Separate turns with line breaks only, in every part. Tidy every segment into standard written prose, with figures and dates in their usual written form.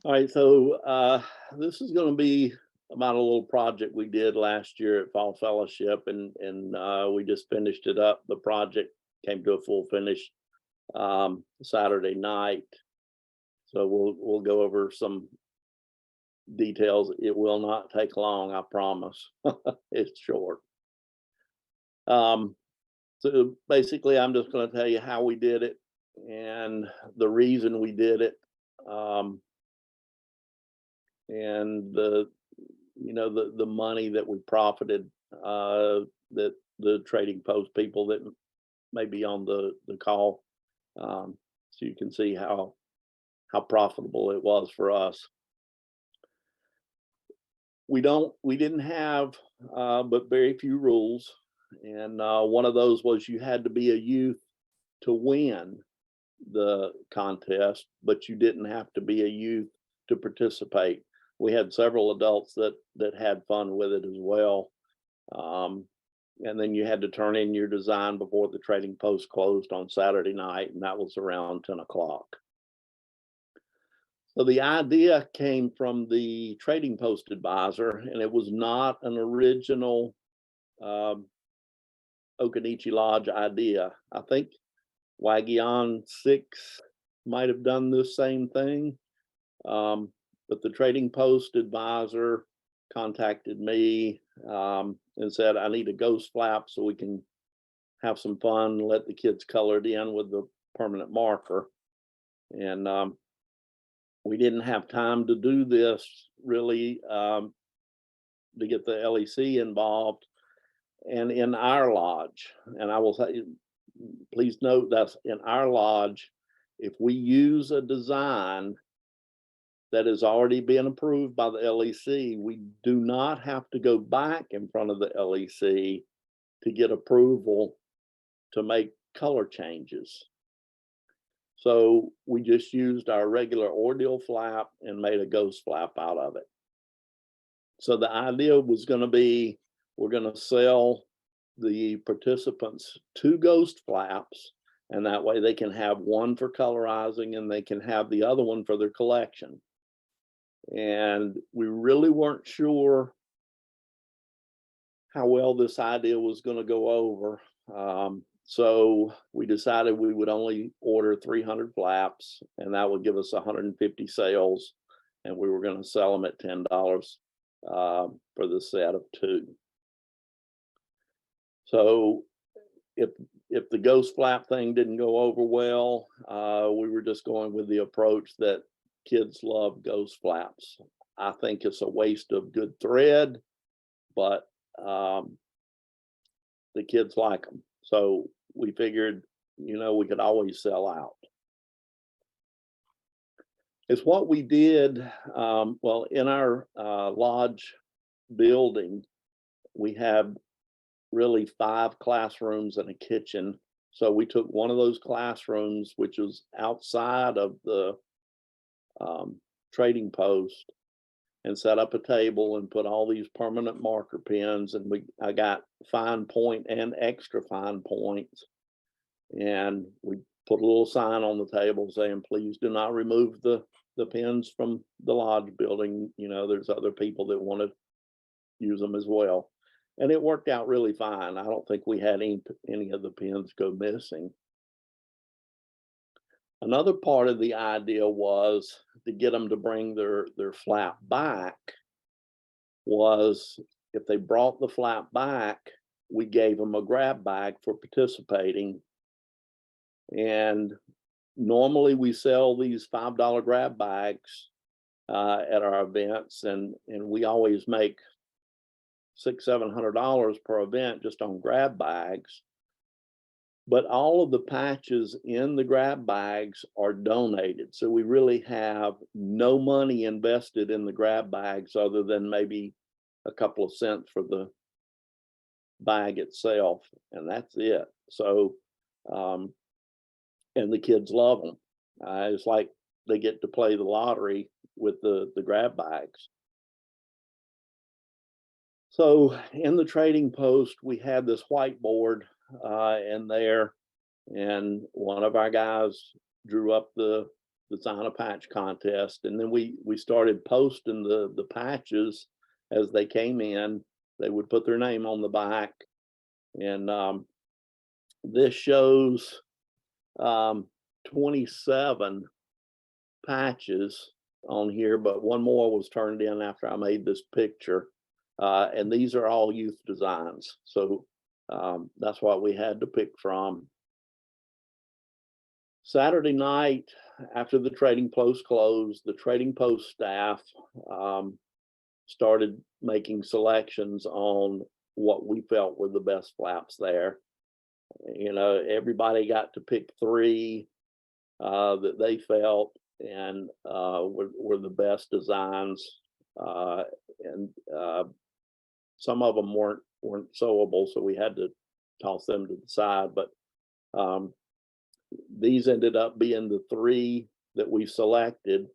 All right, so this is going to be about a little project we did last year at Fall Fellowship, and we just finished it up. The project came to a full finish Saturday night, so we'll go over some details. It will not take long, I promise. It's short. Um, so basically, I'm just going to tell you how we did it and the reason we did it. Um, and the money that we profited, that the trading post people that may be on the call, so you can see how profitable it was for us. We didn't have but very few rules, and one of those was you had to be a youth to win the contest, but you didn't have to be a youth to participate. We had several adults that had fun with it as well. Um, and then you had to turn in your design before the trading post closed on Saturday night, and that was around 10 o'clock. So the idea came from the trading post advisor, and it was not an original um, Occoneechee Lodge idea. I think Wagyon 6 might have done the same thing. But the trading post advisor contacted me and said, I need a ghost flap so we can have some fun, let the kids color it in with the permanent marker. And we didn't have time to do this really, to get the LEC involved. And in our lodge, and I will say, please note that's in our lodge, if we use a design that has already been approved by the LEC, we do not have to go back in front of the LEC to get approval to make color changes. So we just used our regular ordeal flap and made a ghost flap out of it. So the idea was going to be, we're going to sell the participants 2 ghost flaps, and that way they can have one for colorizing and they can have the other one for their collection. And we really weren't sure how well this idea was going to go over. So we decided we would only order 300 flaps, and that would give us 150 sales, and we were going to sell them at $10 for the set of 2. So if the ghost flap thing didn't go over well, we were just going with the approach that kids love ghost flaps. I think it's a waste of good thread, but the kids like them. So we figured, we could always sell out. It's what we did. Well, in our lodge building, we have really 5 classrooms and a kitchen. So we took one of those classrooms, which was outside of the trading post, and set up a table and put all these permanent marker pens, and I got fine point and extra fine points, and we put a little sign on the table saying, please do not remove the pens from the lodge building. There's other people that want to use them as well. And it worked out really fine. I don't think we had any of the pens go missing. Another part of the idea was to get them to bring their flap back. Was if they brought the flap back, we gave them a grab bag for participating. And normally we sell these $5 grab bags at our events, and we always make $600-700 per event just on grab bags. But all of the patches in the grab bags are donated. So we really have no money invested in the grab bags other than maybe a couple of cents for the bag itself, and that's it. So, and the kids love them. It's like they get to play the lottery with the grab bags. So in the trading post, we had this whiteboard in there, and one of our guys drew up the design a patch contest, and then we started posting the patches as they came in. They would put their name on the back, and this shows 27 patches on here, but one more was turned in after I made this picture. And these are all youth designs. So that's what we had to pick from. Saturday night, after the trading post closed, the trading post staff started making selections on what we felt were the best flaps there. You know, everybody got to pick 3 that they felt and were the best designs, and some of them weren't sewable, so we had to toss them to the side. But these ended up being the 3 that we selected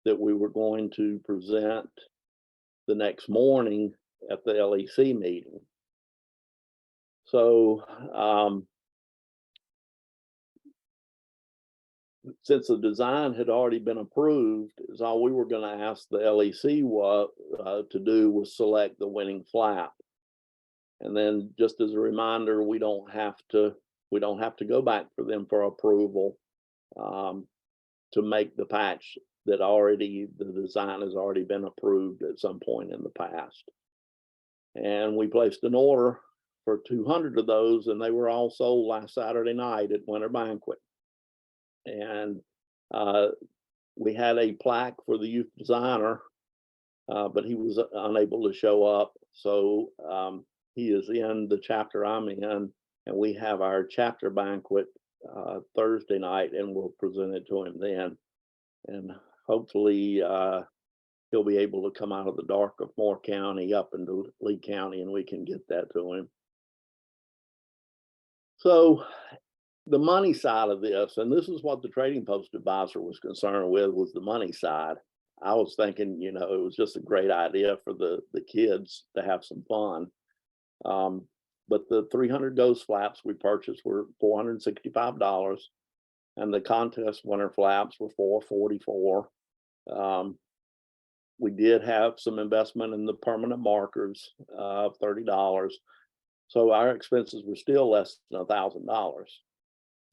that we were going to present the next morning at the LEC meeting. So since the design had already been approved, is all we were going to ask the LEC to do was select the winning flap. And then, just as a reminder, we don't have to go back for them for approval to make the patch that the design has already been approved at some point in the past. And we placed an order for 200 of those, and they were all sold last Saturday night at Winter Banquet. And we had a plaque for the youth designer, but he was unable to show up. So he is in the chapter I'm in, and we have our chapter banquet Thursday night, and we'll present it to him then. And hopefully he'll be able to come out of the dark of Moore County up into Lee County, and we can get that to him. So the money side of this, and this is what the trading post advisor was concerned with, was the money side. I was thinking, you know, it was just a great idea for the kids to have some fun. But the 300 ghost flaps we purchased were $465, and the contest winner flaps were $444. We did have some investment in the permanent markers of $30. So our expenses were still less than $1,000.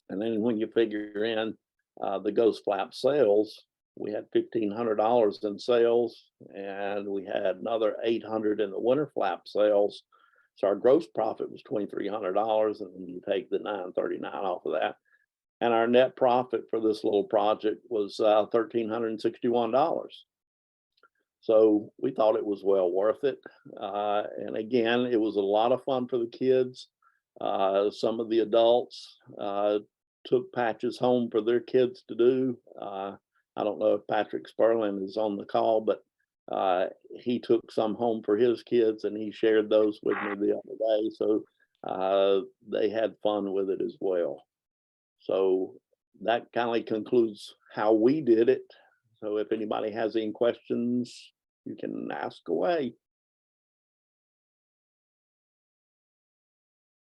And then when you figure in the ghost flap sales, we had $1,500 in sales, and we had another $800 in the winter flap sales. So our gross profit was $2,300, and you take the $939 off of that. And our net profit for this little project was $1,361. So we thought it was well worth it. And again, it was a lot of fun for the kids. Some of the adults took patches home for their kids to do. I don't know if Patrick Sperling is on the call, but he took some home for his kids, and he shared those with me the other day. So they had fun with it as well. So that kind of concludes how we did it. So if anybody has any questions, you can ask away.